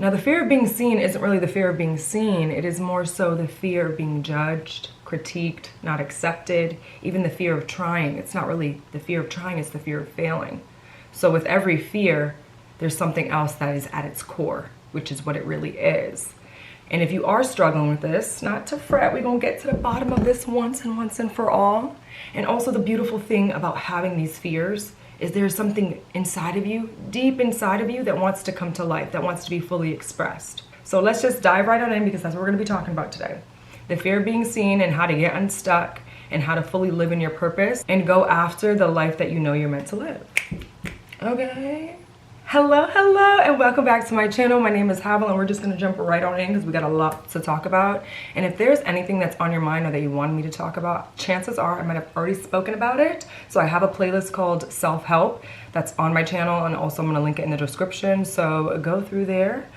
Now, the fear of being seen isn't really the fear of being seen. It is more so the fear of being judged, critiqued, not accepted, even the fear of trying. It's not really the fear of trying, it's the fear of failing. So with every fear, there's something else that is at its core, which is what it really is. And if you are struggling with this, not to fret, we're gonna get to the bottom of this once and for all. And also the beautiful thing about having these fears is there's something inside of you, deep inside of you, that wants to come to life, that wants to be fully expressed. So let's just dive right on in, because that's what we're gonna be talking about today. The fear of being seen and how to get unstuck and how to fully live in your purpose and go after the life that you know you're meant to live. Okay. Hello, and welcome back to my channel. My name is Havel, and we're just gonna jump right on in because we got a lot to talk about. And if there's anything that's on your mind or that you want me to talk about, chances are I might have already spoken about it. So I have a playlist called Self-Help that's on my channel, and also I'm gonna link it in the description. So go through there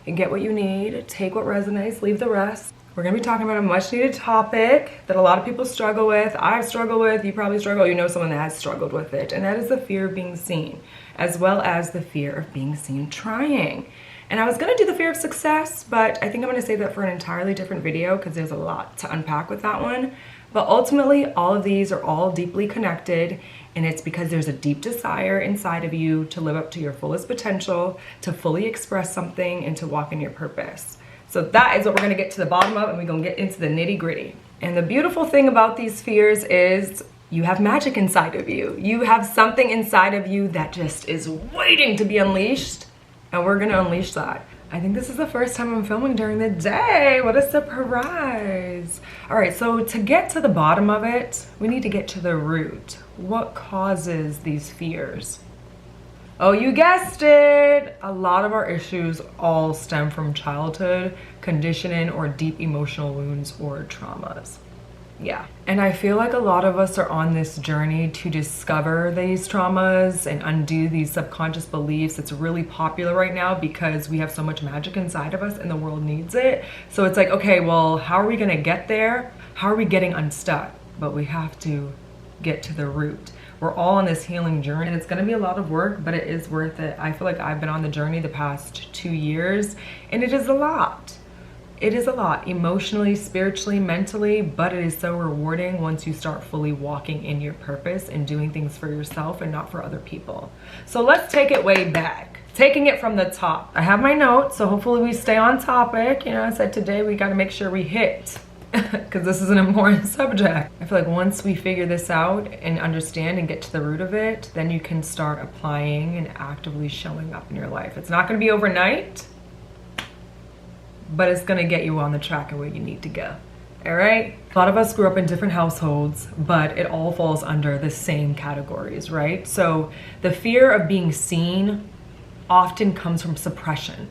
and get what you need, take what resonates, leave the rest. We're gonna be talking about a much needed topic that a lot of people struggle with. I've struggled with, you probably struggle, you know someone that has struggled with it, and that is the fear of being seen, as well as the fear of being seen trying. And I was gonna do the fear of success, but I think I'm gonna save that for an entirely different video because there's a lot to unpack with that one. But ultimately, all of these are all deeply connected, and it's because there's a deep desire inside of you to live up to your fullest potential, to fully express something, and to walk in your purpose. So that is what we're gonna get to the bottom of, and we're gonna get into the nitty gritty. And the beautiful thing about these fears is you have magic inside of you. You have something inside of you that just is waiting to be unleashed, and we're gonna unleash that. I think this is the first time I'm filming during the day. What a surprise. All right, so to get to the bottom of it, we need to get to the root. What causes these fears? Oh, you guessed it! A lot of our issues all stem from childhood, conditioning, or deep emotional wounds or traumas. Yeah. And I feel like a lot of us are on this journey to discover these traumas and undo these subconscious beliefs. It's really popular right now because we have so much magic inside of us and the world needs it. So it's like, okay, well, how are we gonna get there? How are we getting unstuck? But we have to get to the root. We're all on this healing journey, and it's gonna be a lot of work, but it is worth it. I feel like I've been on the journey the past 2 years, and it is a lot. It is a lot, emotionally, spiritually, mentally, but it is so rewarding once you start fully walking in your purpose and doing things for yourself and not for other people. So let's take it way back, taking it from the top. I have my notes, so hopefully we stay on topic. You know, I said today we gotta make sure we hit, because this is an important subject. I feel like once we figure this out and understand and get to the root of it, then you can start applying and actively showing up in your life. It's not gonna be overnight, but it's gonna get you on the track of where you need to go. All right? A lot of us grew up in different households, but it all falls under the same categories, right? So the fear of being seen often comes from suppression.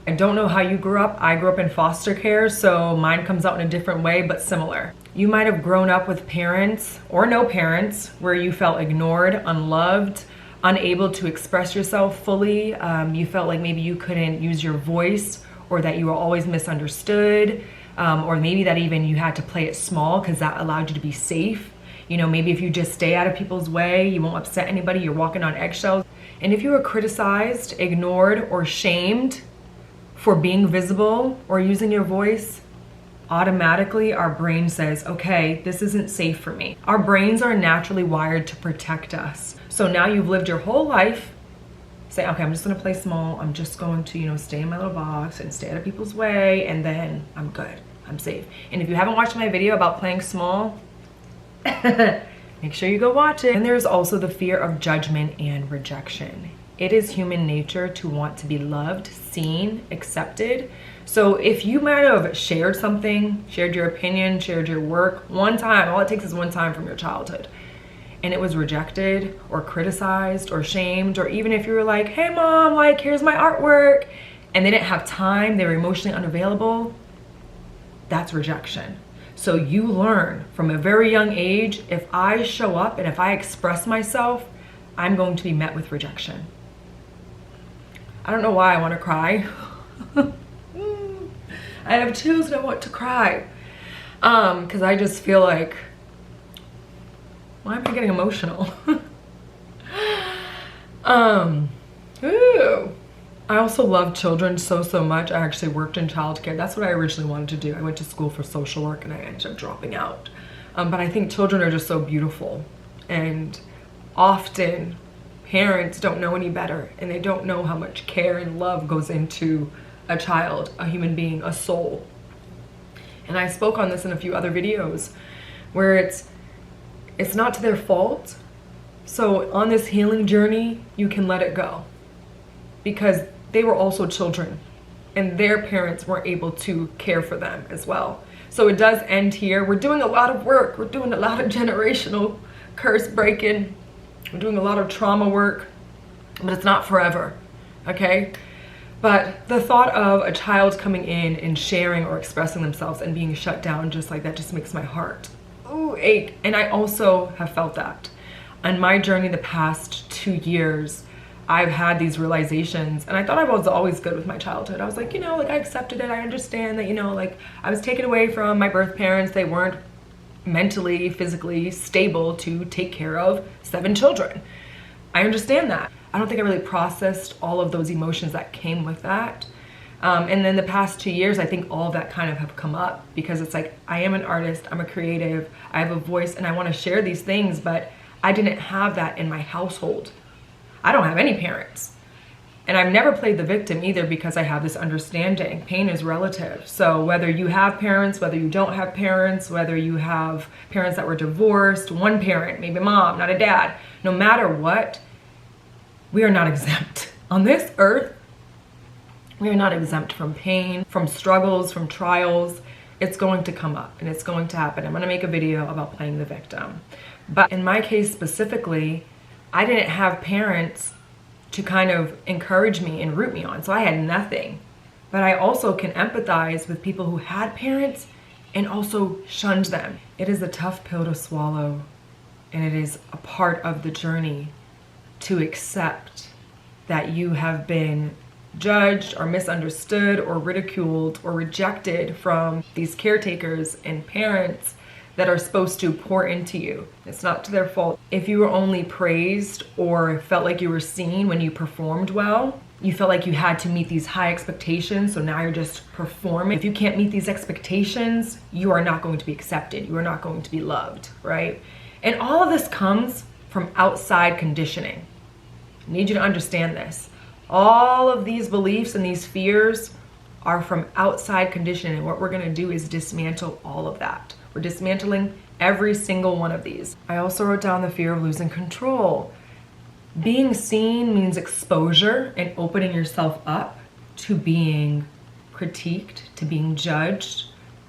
I don't know how you grew up. I grew up in foster care, so mine comes out in a different way, but similar. You might have grown up with parents or no parents where you felt ignored, unloved, unable to express yourself fully. You felt like maybe you couldn't use your voice, or that you were always misunderstood, or maybe that even you had to play it small because that allowed you to be safe. You know, maybe if you just stay out of people's way, you won't upset anybody, you're walking on eggshells. And if you were criticized, ignored, or shamed for being visible or using your voice, automatically our brain says, okay, this isn't safe for me. Our brains are naturally wired to protect us. So now you've lived your whole life say, okay, I'm just gonna play small. I'm just going to, you know, stay in my little box and stay out of people's way, and then I'm good, I'm safe. And if you haven't watched my video about playing small, make sure you go watch it. And there's also the fear of judgment and rejection. It is human nature to want to be loved, seen, accepted. So if you might have shared something, shared your opinion, shared your work one time, all it takes is one time from your childhood, and it was rejected or criticized or shamed, or even if you were like, hey mom, like here's my artwork, and they didn't have time, they were emotionally unavailable, that's rejection. So you learn from a very young age, if I show up and if I express myself, I'm going to be met with rejection. I don't know why I want to cry. I have chills and I want to cry. Because I just feel like, why am I getting emotional? I also love children so much. I actually worked in childcare. That's what I originally wanted to do. I went to school for social work and I ended up dropping out. But I think children are just so beautiful, and often parents don't know any better, and they don't know how much care and love goes into a child, a human being, a soul. And I spoke on this in a few other videos where it's not to their fault. So on this healing journey, you can let it go, because they were also children and their parents weren't able to care for them as well. So it does end here. We're doing a lot of work. We're doing a lot of generational curse breaking. We're doing a lot of trauma work, but it's not forever, okay? But the thought of a child coming in and sharing or expressing themselves and being shut down just like that just makes my heart ache. And I also have felt that. On my journey the past 2 years, I've had these realizations, and I thought I was always good with my childhood. I was like, I accepted it. I understand that, I was taken away from my birth parents. They weren't mentally, physically stable to take care of 7 children. I understand that. I don't think I really processed all of those emotions that came with that. And then the past 2 years, I think all of that kind of have come up, because it's like, I am an artist, I'm a creative, I have a voice, and I want to share these things, but I didn't have that in my household. I don't have any parents. And I've never played the victim either, because I have this understanding. Pain is relative. So whether you have parents, whether you don't have parents, whether you have parents that were divorced, one parent, maybe mom, not a dad, no matter what, we are not exempt. On this earth, we are not exempt from pain, from struggles, from trials. It's going to come up and it's going to happen. I'm going to make a video about playing the victim. But in my case specifically, I didn't have parents to kind of encourage me and root me on. So I had nothing. But I also can empathize with people who had parents and also shunned them. It is a tough pill to swallow, and it is a part of the journey to accept that you have been judged or misunderstood or ridiculed or rejected from these caretakers and parents that are supposed to pour into you. It's not to their fault. If you were only praised or felt like you were seen when you performed well, you felt like you had to meet these high expectations, so now you're just performing. If you can't meet these expectations, you are not going to be accepted. You are not going to be loved, right? And all of this comes from outside conditioning. I need you to understand this. All of these beliefs and these fears are from outside conditioning, and what we're gonna do is dismantle all of that. We're dismantling every single one of these. I also wrote down the fear of losing control. Being seen means exposure and opening yourself up to being critiqued, to being judged.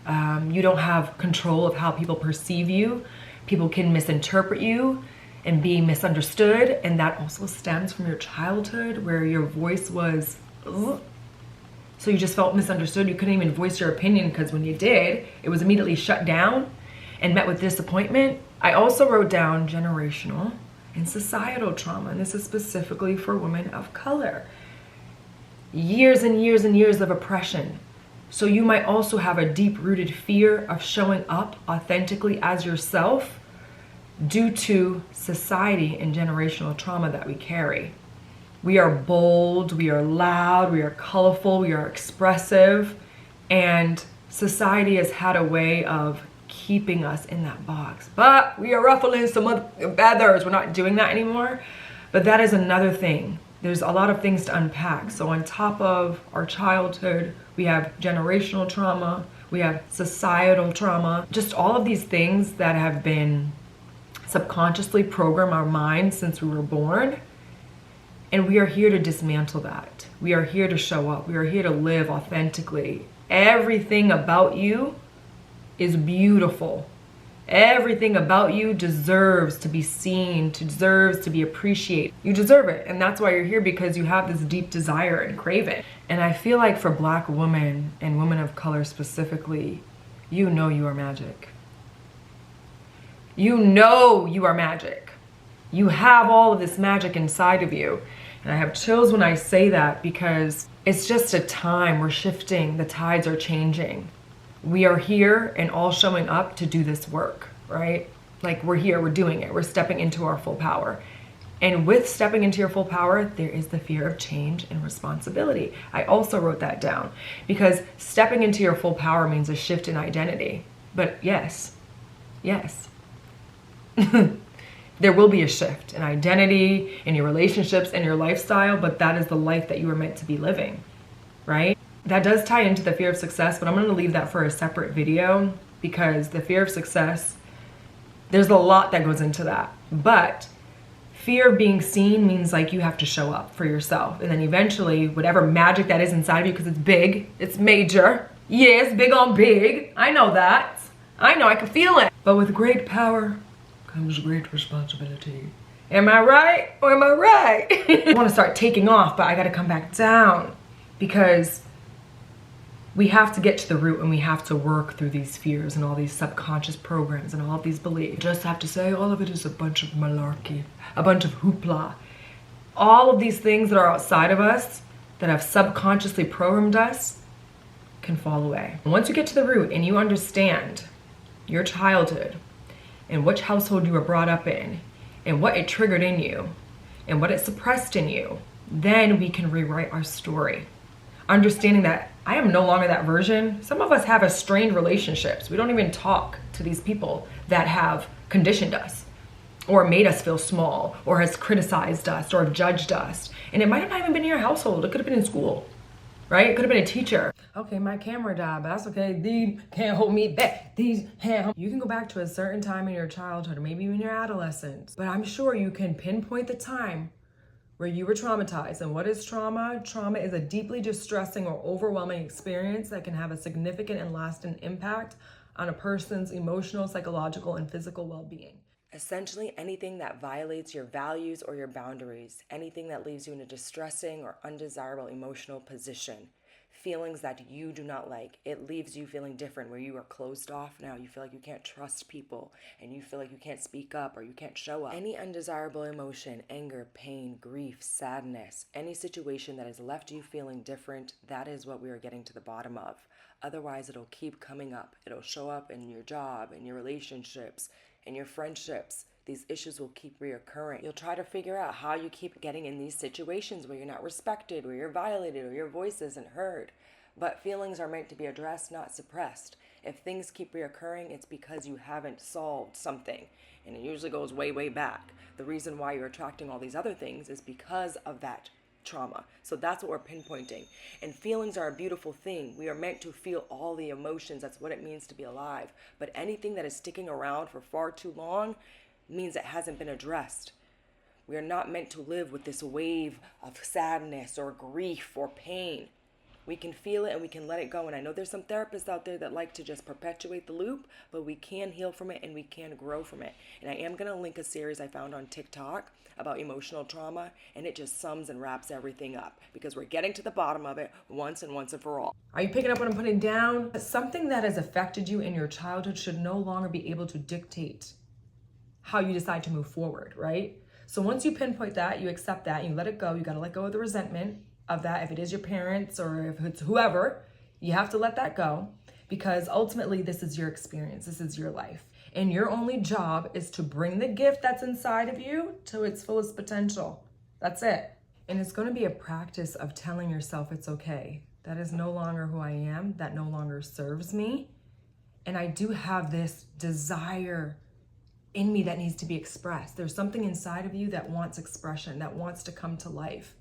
You don't have control of how people perceive you. People can misinterpret you and be misunderstood, and that also stems from your childhood where your voice was ugh. So you just felt misunderstood. You couldn't even voice your opinion, because when you did, it was immediately shut down and met with disappointment. I also wrote down generational and societal trauma, and this is specifically for women of color. Years and years and years of oppression. So you might also have a deep-rooted fear of showing up authentically as yourself due to society and generational trauma that we carry. We are bold, we are loud, we are colorful, we are expressive, and society has had a way of keeping us in that box. But we are ruffling some feathers. We're not doing that anymore. But that is another thing. There's a lot of things to unpack. So on top of our childhood, we have generational trauma, we have societal trauma, just all of these things that have been subconsciously programmed our minds since we were born. And we are here to dismantle that. We are here to show up. We are here to live authentically. Everything about you is beautiful. Everything about you deserves to be seen, deserves to be appreciated. You deserve it. And that's why you're here, because you have this deep desire and craving. And I feel like for Black women and women of color specifically, you know you are magic. You know you are magic. You have all of this magic inside of you. And I have chills when I say that, because it's just a time. We're shifting. The tides are changing. We are here and all showing up to do this work, right? Like, we're here, we're doing it. We're stepping into our full power. And with stepping into your full power, there is the fear of change and responsibility. I also wrote that down because stepping into your full power means a shift in identity. But yes, there will be a shift in identity, in your relationships, in your lifestyle, but that is the life that you were meant to be living, right? That does tie into the fear of success, but I'm going to leave that for a separate video because the fear of success, there's a lot that goes into that. But fear of being seen means like you have to show up for yourself. And then eventually, whatever magic that is inside of you, because it's big, it's major. Yes, big on big. I know that. I know, I can feel it. But with great power comes great responsibility. Am I right or am I right? I want to start taking off, but I got to come back down because we have to get to the root and we have to work through these fears and all these subconscious programs and all of these beliefs. Just have to say all of it is a bunch of malarkey, a bunch of hoopla. All of these things that are outside of us that have subconsciously programmed us can fall away. And once you get to the root and you understand your childhood and which household you were brought up in and what it triggered in you and what it suppressed in you, then we can rewrite our story. Understanding that I am no longer that version. Some of us have strained relationships. We don't even talk to these people that have conditioned us or made us feel small or has criticized us or judged us. And it might have not even been in your household. It could have been in school, right? It could have been a teacher. Okay, my camera died, but that's okay. These can't hold me back. These can't hold. You can go back to a certain time in your childhood or maybe even your adolescence, but I'm sure you can pinpoint the time where you were traumatized. And what is trauma? Trauma is a deeply distressing or overwhelming experience that can have a significant and lasting impact on a person's emotional, psychological, and physical well-being. Essentially, anything that violates your values or your boundaries, anything that leaves you in a distressing or undesirable emotional position, feelings that you do not like. It leaves you feeling different, where you are closed off now. You feel like you can't trust people and you feel like you can't speak up or you can't show up. Any undesirable emotion, anger, pain, grief, sadness, any situation that has left you feeling different, that is what we are getting to the bottom of. Otherwise, it'll keep coming up. It'll show up in your job, in your relationships, in your friendships. These issues will keep reoccurring. You'll try to figure out how you keep getting in these situations where you're not respected, where you're violated, or your voice isn't heard. But feelings are meant to be addressed, not suppressed. If things keep reoccurring, it's because you haven't solved something. And it usually goes way, way back. The reason why you're attracting all these other things is because of that trauma. So that's what we're pinpointing. And feelings are a beautiful thing. We are meant to feel all the emotions. That's what it means to be alive. But anything that is sticking around for far too long means it hasn't been addressed. We are not meant to live with this wave of sadness or grief or pain. We can feel it and we can let it go. And I know there's some therapists out there that like to just perpetuate the loop, but we can heal from it and we can grow from it. And I am going to link a series I found on TikTok about emotional trauma, and it just sums and wraps everything up because we're getting to the bottom of it once and for all. Are you picking up what I'm putting down? Something that has affected you in your childhood should no longer be able to dictate how you decide to move forward, right? So once you pinpoint that, you accept that, you let it go. You got to let go of the resentment of that. If it is your parents or if it's whoever, you have to let that go because ultimately this is your experience. This is your life. And your only job is to bring the gift that's inside of you to its fullest potential. That's it. And it's going to be a practice of telling yourself it's okay. That is no longer who I am. That no longer serves me. And I do have this desire in me that needs to be expressed. There's something inside of you that wants expression, that wants to come to life.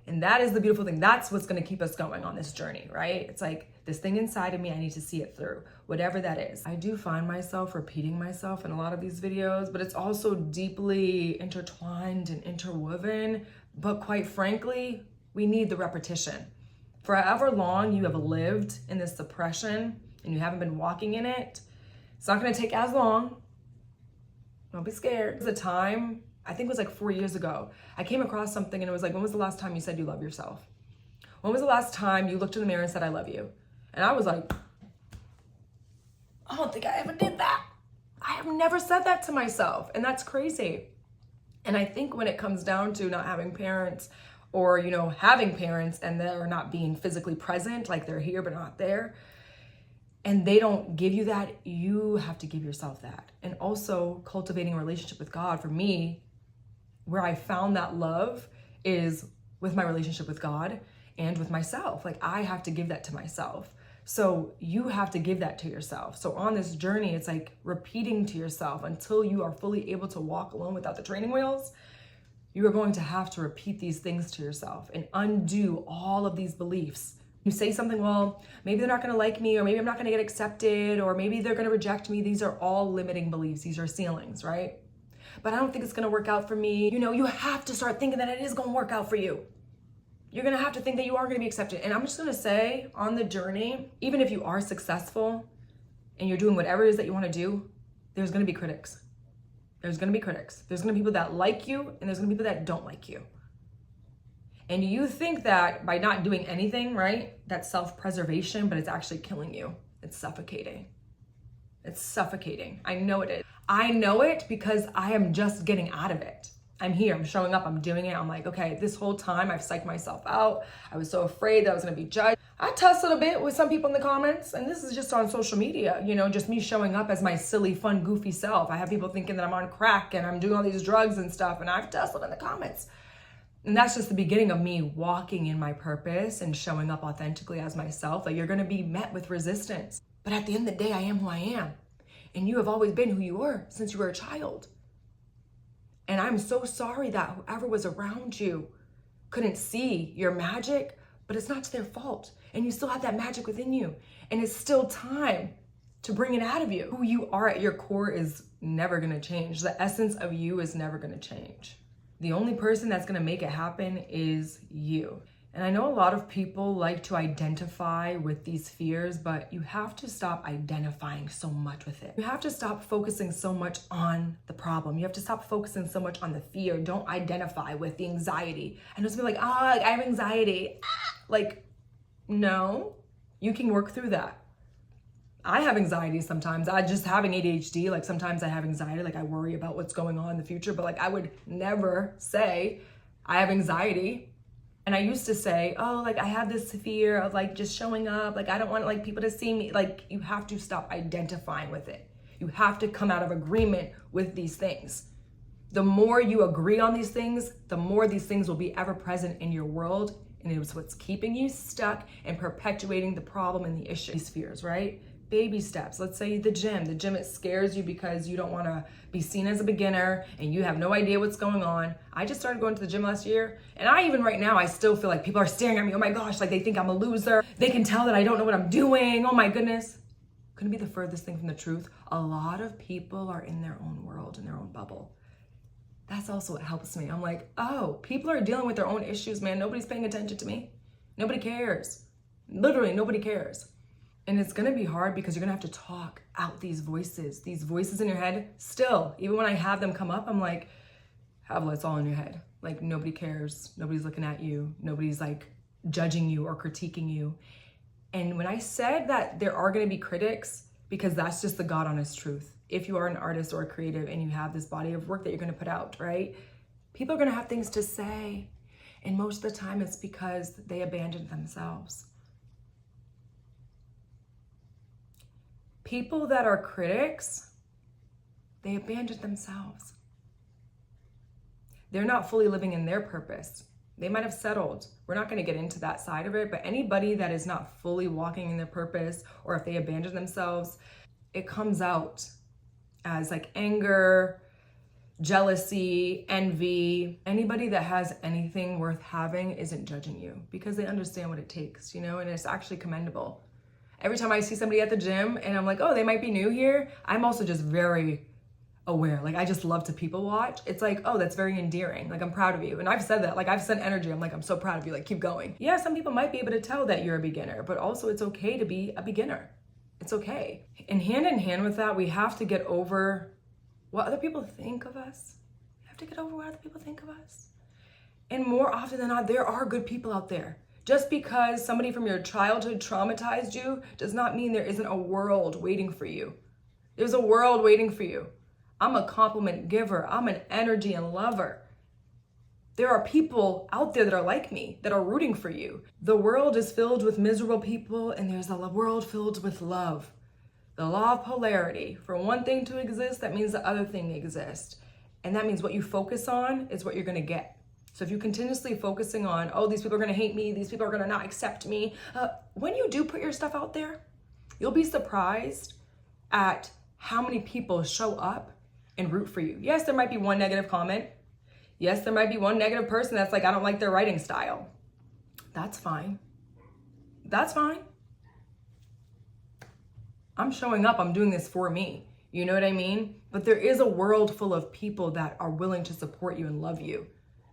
And that is the beautiful thing. That's what's going to keep us going on this journey, right? It's like this thing inside of me, I need to see it through, whatever that is. I do find myself repeating myself in a lot of these videos, but it's also deeply intertwined and interwoven. But quite frankly, we need the repetition. For however long you have lived in this suppression and you haven't been walking in it, it's not going to take as long. Don't be scared. There's a time, I think it was like 4 years ago, I came across something and it was like, when was the last time you said you love yourself? When was the last time you looked in the mirror and said, I love you? And I was like, I don't think I ever did that. I have never said that to myself. And that's crazy. And I think when it comes down to not having parents or, having parents and they're not being physically present, like they're here but not there, and they don't give you that, you have to give yourself that. And also cultivating a relationship with God, for me, where I found that love is with my relationship with God and with myself. Like, I have to give that to myself. So you have to give that to yourself. So on this journey, it's like repeating to yourself until you are fully able to walk alone without the training wheels. You are going to have to repeat these things to yourself and undo all of these beliefs. You say something, well, maybe they're not going to like me, or maybe I'm not going to get accepted, or maybe they're going to reject me. These are all limiting beliefs. These are ceilings, right? But I don't think it's going to work out for me. You know, you have to start thinking that it is going to work out for you. You're going to have to think that you are going to be accepted. And I'm just going to say, on the journey, even if you are successful and you're doing whatever it is that you want to do, there's going to be critics. There's going to be critics. There's going to be people that like you, and there's going to be people that don't like you. And you think that by not doing anything, right, that's self-preservation, but it's actually killing you. It's suffocating. It's suffocating. I know it is. I know it because I am just getting out of it. I'm here, I'm showing up, I'm doing it. I'm like, okay, this whole time I've psyched myself out. I was so afraid that I was gonna be judged. I tussled a bit with some people in the comments, and this is just on social media, you know, just me showing up as my silly, fun, goofy self. I have people thinking that I'm on crack and I'm doing all these drugs and stuff, and I've tussled in the comments. And that's just the beginning of me walking in my purpose and showing up authentically as myself. Like, you're gonna be met with resistance. But at the end of the day, I am who I am. And you have always been who you were since you were a child. And I'm so sorry that whoever was around you couldn't see your magic, but it's not their fault. And you still have that magic within you. And it's still time to bring it out of you. Who you are at your core is never gonna change. The essence of you is never gonna change. The only person that's gonna make it happen is you. And I know a lot of people like to identify with these fears, but you have to stop identifying so much with it. You have to stop focusing so much on the problem. You have to stop focusing so much on the fear. Don't identify with the anxiety. And just be like, I have anxiety. Like, no, you can work through that. I have anxiety sometimes. I just having ADHD, like sometimes I have anxiety, like I worry about what's going on in the future, but like I would never say I have anxiety. And I used to say, oh, like I have this fear of like just showing up. Like I don't want like people to see me. Like you have to stop identifying with it. You have to come out of agreement with these things. The more you agree on these things, the more these things will be ever present in your world. And it was what's keeping you stuck and perpetuating the problem and the issue. These fears, right? Baby steps. Let's say the gym. The gym, it scares you because you don't want to be seen as a beginner and you have no idea what's going on. I just started going to the gym last year, and I even right now, I still feel like people are staring at me. Oh my gosh, like they think I'm a loser. They can tell that I don't know what I'm doing. Oh my goodness. Couldn't be the furthest thing from the truth. A lot of people are in their own world, in their own bubble. That's also what helps me. I'm like, oh, people are dealing with their own issues, man. Nobody's paying attention to me. Nobody cares. Literally, nobody cares. And it's gonna be hard because you're gonna have to talk out these voices in your head. Still, even when I have them come up, I'm like, Havla, it's all in your head. Like nobody cares, nobody's looking at you, nobody's like judging you or critiquing you. And when I said that there are gonna be critics, because that's just the God honest truth. If you are an artist or a creative and you have this body of work that you're gonna put out, right? People are gonna have things to say. And most of the time it's because they abandoned themselves. People that are critics, they abandoned themselves. They're not fully living in their purpose. They might have settled. We're not going to get into that side of it, but anybody that is not fully walking in their purpose, or if they abandon themselves, it comes out as like anger, jealousy, envy. Anybody that has anything worth having isn't judging you because they understand what it takes, you know, and it's actually commendable. Every time I see somebody at the gym and I'm like, oh, they might be new here, I'm also just very aware. Like I just love to people watch. It's like, oh, that's very endearing. Like I'm proud of you. And I've said that, like I've sent energy. I'm like, I'm so proud of you. Like keep going. Yeah, some people might be able to tell that you're a beginner, but also it's okay to be a beginner. It's okay. And hand in hand with that, we have to get over what other people think of us. We have to get over what other people think of us. And more often than not, there are good people out there. Just because somebody from your childhood traumatized you does not mean there isn't a world waiting for you. There's a world waiting for you. I'm a compliment giver. I'm an energy and lover. There are people out there that are like me, that are rooting for you. The world is filled with miserable people, and there's a world filled with love. The law of polarity. For one thing to exist, that means the other thing exists. And that means what you focus on is what you're gonna get. So if you're continuously focusing on, oh, these people are gonna hate me, these people are gonna not accept me, when you do put your stuff out there, you'll be surprised at how many people show up and root for you. Yes, there might be one negative comment. Yes, there might be one negative person that's like, I don't like their writing style. That's fine. That's fine. I'm showing up, I'm doing this for me. You know what I mean? But there is a world full of people that are willing to support you and love you.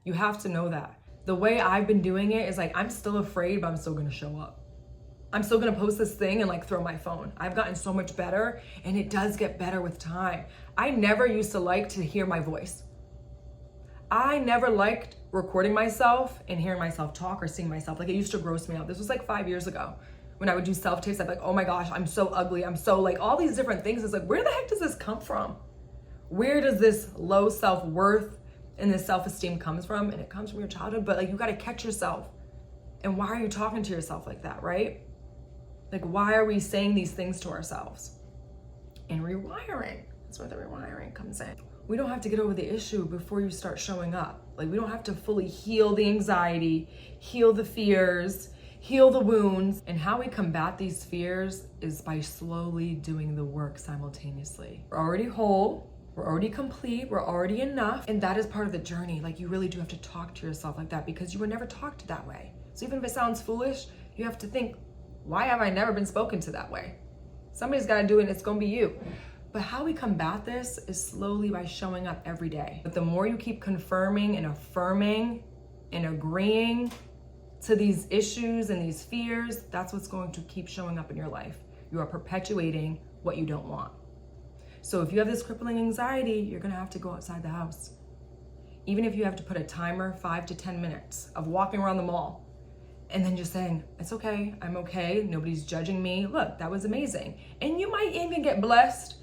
You have to know that. The way I've been doing it is like, I'm still afraid, but I'm still gonna show up. I'm still gonna post this thing and like throw my phone. I've gotten so much better, and it does get better with time. I never used to like to hear my voice. I never liked recording myself and hearing myself talk or seeing myself. Like, it used to gross me out. This was like 5 years ago. When I would do self-tapes, I'd be like, oh my gosh, I'm so ugly. I'm so like, all these different things. It's like, where the heck does this come from? Where does this low self-worth and this self-esteem comes from? And it comes from your childhood, but like, you gotta catch yourself. And why are you talking to yourself like that, right? Like, why are we saying these things to ourselves? And rewiring, that's where the rewiring comes in. We don't have to get over the issue before you start showing up. Like, we don't have to fully heal the anxiety, heal the fears, heal the wounds. And how we combat these fears is by slowly doing the work simultaneously. We're already whole, we're already complete, we're already enough. And that is part of the journey. Like, you really do have to talk to yourself like that, because you were never talked to that way. So even if it sounds foolish, you have to think, why have I never been spoken to that way? Somebody's gotta do it, and it's gonna be you. But how we combat this is slowly by showing up every day. But the more you keep confirming and affirming and agreeing to these issues and these fears, that's what's going to keep showing up in your life. You are perpetuating what you don't want. So if you have this crippling anxiety, you're gonna have to go outside the house. Even if you have to put a timer, 5 to 10 minutes of walking around the mall, and then just saying, it's okay, I'm okay, nobody's judging me. Look, that was amazing. And you might even get blessed.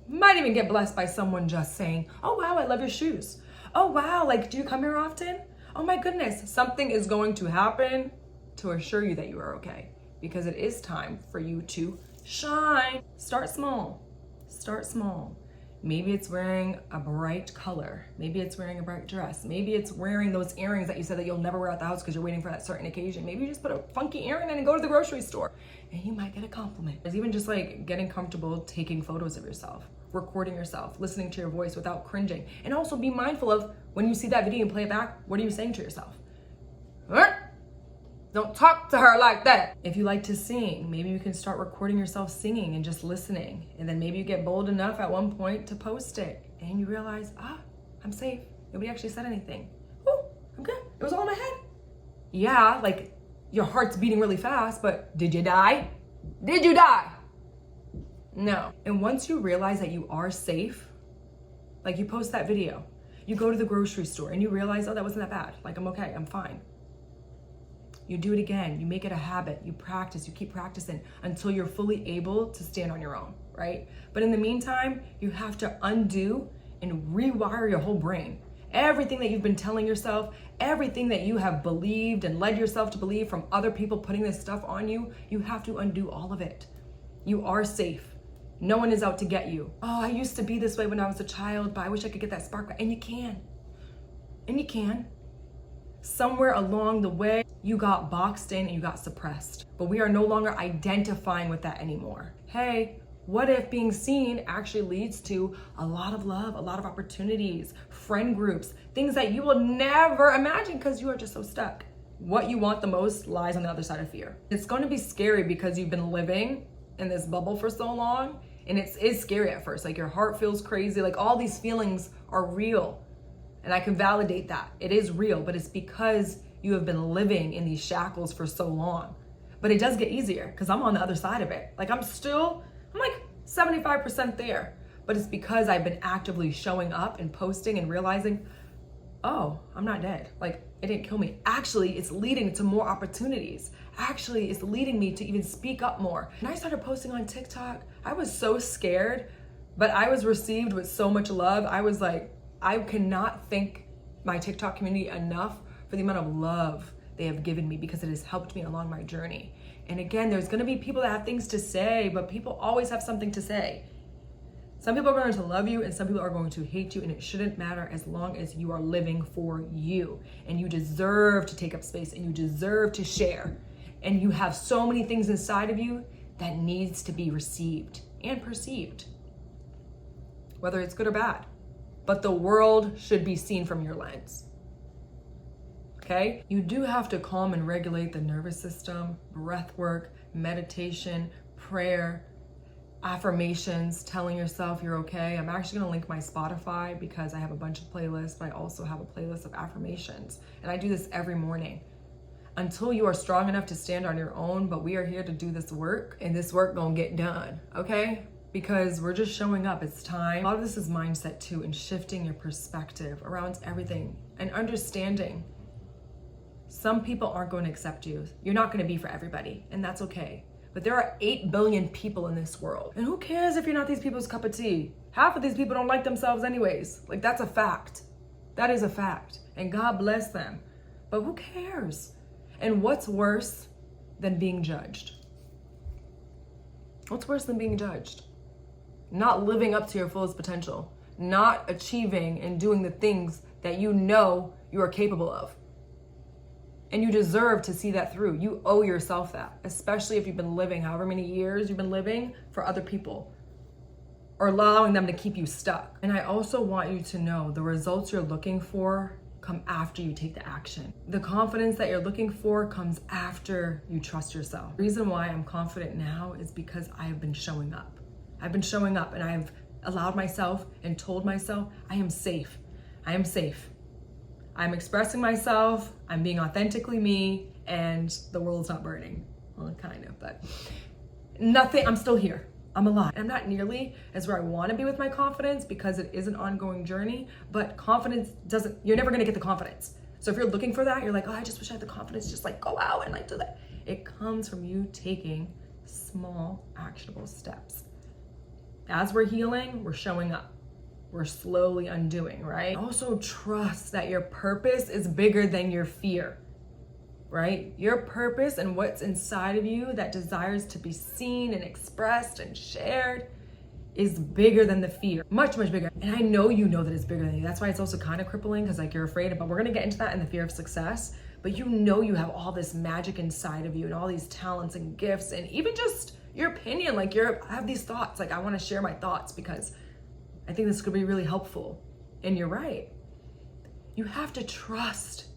Might even get blessed by someone just saying, oh wow, I love your shoes. Oh wow, like, do you come here often? Oh my goodness, something is going to happen to assure you that you are okay, because it is time for you to shine. Start small, start small. Maybe it's wearing a bright color. Maybe it's wearing a bright dress. Maybe it's wearing those earrings that you said that you'll never wear at the house because you're waiting for that certain occasion. Maybe you just put a funky earring in and go to the grocery store, and you might get a compliment. It's even just like getting comfortable taking photos of yourself, recording yourself, listening to your voice without cringing. And also be mindful of when you see that video and play it back, what are you saying to yourself? Don't talk to her like that. If you like to sing, maybe you can start recording yourself singing and just listening. And then maybe you get bold enough at one point to post it, and you realize, I'm safe. Nobody actually said anything. Oh, I'm good. It was all in my head. Yeah, like, your heart's beating really fast, but did you die? Did you die? No. And once you realize that you are safe, like, you post that video, you go to the grocery store and you realize, oh, that wasn't that bad. Like, I'm okay, I'm fine. You do it again, you make it a habit, you practice, you keep practicing until you're fully able to stand on your own, right? But in the meantime, you have to undo and rewire your whole brain. Everything that you've been telling yourself, everything that you have believed and led yourself to believe from other people putting this stuff on you, you have to undo all of it. You are safe. No one is out to get you. Oh, I used to be this way when I was a child, but I wish I could get that spark back. And you can. And you can. Somewhere along the way, you got boxed in and you got suppressed. But we are no longer identifying with that anymore. Hey, what if being seen actually leads to a lot of love, a lot of opportunities, friend groups, things that you will never imagine because you are just so stuck. What you want the most lies on the other side of fear. It's going to be scary because you've been living in this bubble for so long, and it is scary at first. Like, your heart feels crazy, like all these feelings are real. And I can validate that. It is real, but it's because you have been living in these shackles for so long. But it does get easier because I'm on the other side of it. Like, I'm like 75% there. But it's because I've been actively showing up and posting and realizing, oh, I'm not dead. Like, it didn't kill me. Actually, it's leading to more opportunities. Actually, it's leading me to even speak up more. And I started posting on TikTok. I was so scared, but I was received with so much love. I was like, I cannot thank my TikTok community enough for the amount of love they have given me, because it has helped me along my journey. And again, there's gonna be people that have things to say, but people always have something to say. Some people are going to love you and some people are going to hate you, and it shouldn't matter as long as you are living for you. And you deserve to take up space and you deserve to share. And you have so many things inside of you that needs to be received and perceived, whether it's good or bad. But the world should be seen from your lens. Okay? You do have to calm and regulate the nervous system, breath work, meditation, prayer, affirmations, telling yourself you're okay. I'm actually gonna link my Spotify because I have a bunch of playlists, but I also have a playlist of affirmations. And I do this every morning. Until you are strong enough to stand on your own, but we are here to do this work, and this work gonna get done, okay? Because we're just showing up, it's time. A lot of this is mindset too, and shifting your perspective around everything and understanding. Some people aren't going to accept you. You're not going to be for everybody, and that's okay. But there are 8 billion people in this world. And who cares if you're not these people's cup of tea? Half of these people don't like themselves anyways. Like, that's a fact. That is a fact. And God bless them. But who cares? And what's worse than being judged? What's worse than being judged? Not living up to your fullest potential. Not achieving and doing the things that you know you are capable of. And you deserve to see that through. You owe yourself that, especially if you've been living however many years you've been living for other people or allowing them to keep you stuck. And I also want you to know the results you're looking for come after you take the action. The confidence that you're looking for comes after you trust yourself. The reason why I'm confident now is because I have been showing up. I've been showing up and I've allowed myself and told myself I am safe. I am safe. I'm expressing myself, I'm being authentically me, and the world's not burning. Well, kind of, but nothing, I'm still here. I'm alive. I'm not nearly as where I want to be with my confidence because it is an ongoing journey, but confidence you're never going to get the confidence. So if you're looking for that, you're like, oh, I just wish I had the confidence, just like go out and like do that. It comes from you taking small, actionable steps. As we're healing, we're showing up. We're slowly undoing, right? Also trust that your purpose is bigger than your fear, right? Your purpose and what's inside of you that desires to be seen and expressed and shared is bigger than the fear, much, much bigger. And I know you know that it's bigger than you. That's why it's also kind of crippling because like you're afraid, but we're gonna get into that in the fear of success. But you know you have all this magic inside of you and all these talents and gifts and even just your opinion, like I have these thoughts, like I wanna share my thoughts because I think this could be really helpful. And you're right. You have to trust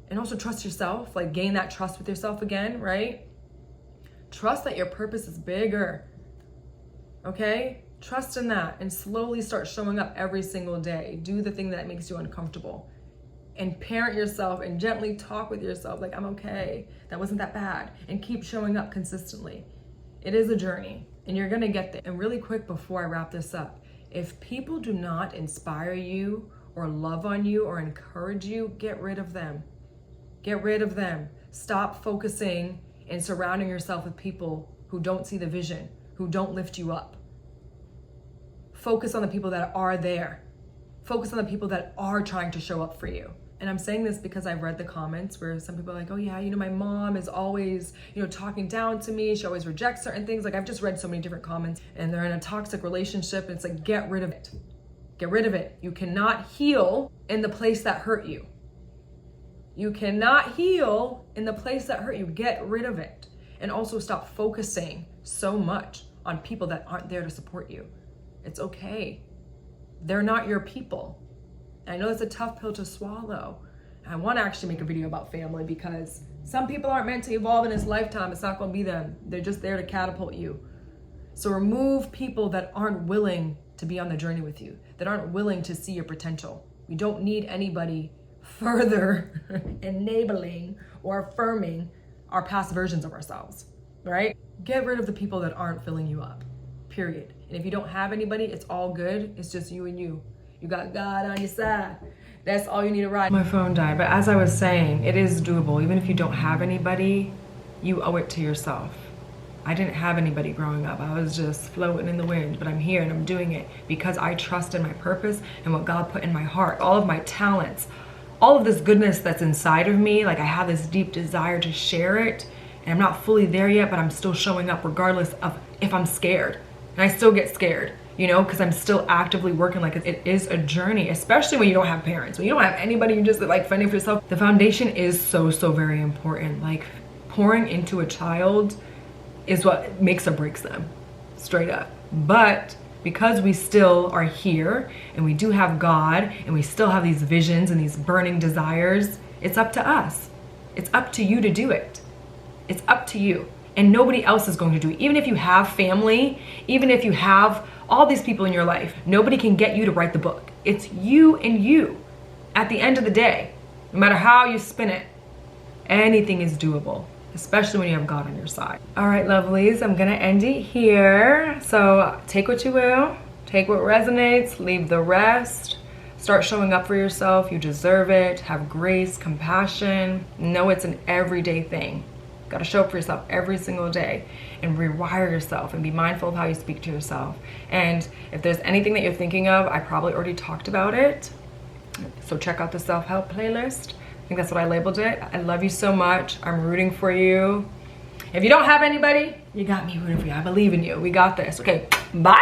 and also trust yourself, like gain that trust with yourself again, right? Trust that your purpose is bigger, okay? Trust in that and slowly start showing up every single day. Do the thing that makes you uncomfortable and parent yourself and gently talk with yourself like, I'm okay, that wasn't that bad, and keep showing up consistently. It is a journey and you're gonna get there. And really quick before I wrap this up, if people do not inspire you or love on you or encourage you, get rid of them. Get rid of them. Stop focusing and surrounding yourself with people who don't see the vision, who don't lift you up. Focus on the people that are there. Focus on the people that are trying to show up for you. And I'm saying this because I've read the comments where some people are like, oh yeah, my mom is always, talking down to me. She always rejects certain things. Like I've just read so many different comments and they're in a toxic relationship. And it's like, get rid of it. Get rid of it. You cannot heal in the place that hurt you. You cannot heal in the place that hurt you. Get rid of it. And also stop focusing so much on people that aren't there to support you. It's okay. They're not your people. I know it's a tough pill to swallow. I want to actually make a video about family because some people aren't meant to evolve in this lifetime. It's not going to be them. They're just there to catapult you. So remove people that aren't willing to be on the journey with you, that aren't willing to see your potential. We don't need anybody further enabling or affirming our past versions of ourselves, right? Get rid of the people that aren't filling you up, period. And if you don't have anybody, it's all good. It's just you and you. You got God on your side. That's all you need to ride. My phone died, but as I was saying, it is doable. Even if you don't have anybody, you owe it to yourself. I didn't have anybody growing up. I was just floating in the wind, but I'm here and I'm doing it because I trust in my purpose and what God put in my heart. All of my talents, all of this goodness that's inside of me, like I have this deep desire to share it, and I'm not fully there yet, but I'm still showing up regardless of if I'm scared. And I still get scared. you know, because I'm still actively working. Like, it is a journey, especially when you don't have parents, when you don't have anybody, you just like fending for yourself. The foundation is so very important. Like, pouring into a child is what makes or breaks them, straight up. But because we still are here and we do have God and we still have these visions and these burning desires, it's up to us. It's up to you to do it. It's up to you. And nobody else is going to do it. Even if you have family, even if you have all these people in your life, nobody can get you to write the book. It's you and you. At the end of the day, no matter how you spin it, anything is doable, especially when you have God on your side. All right, lovelies, I'm gonna end it here. So take what you will, take what resonates, leave the rest. Start showing up for yourself. You deserve it. Have grace, compassion. Know it's an everyday thing. Got to show up for yourself every single day and rewire yourself and be mindful of how you speak to yourself. And if there's anything that you're thinking of, I probably already talked about it. So check out the self-help playlist. I think that's what I labeled it. I love you so much. I'm rooting for you. If you don't have anybody, you got me rooting for you. I believe in you. We got this. Okay, bye.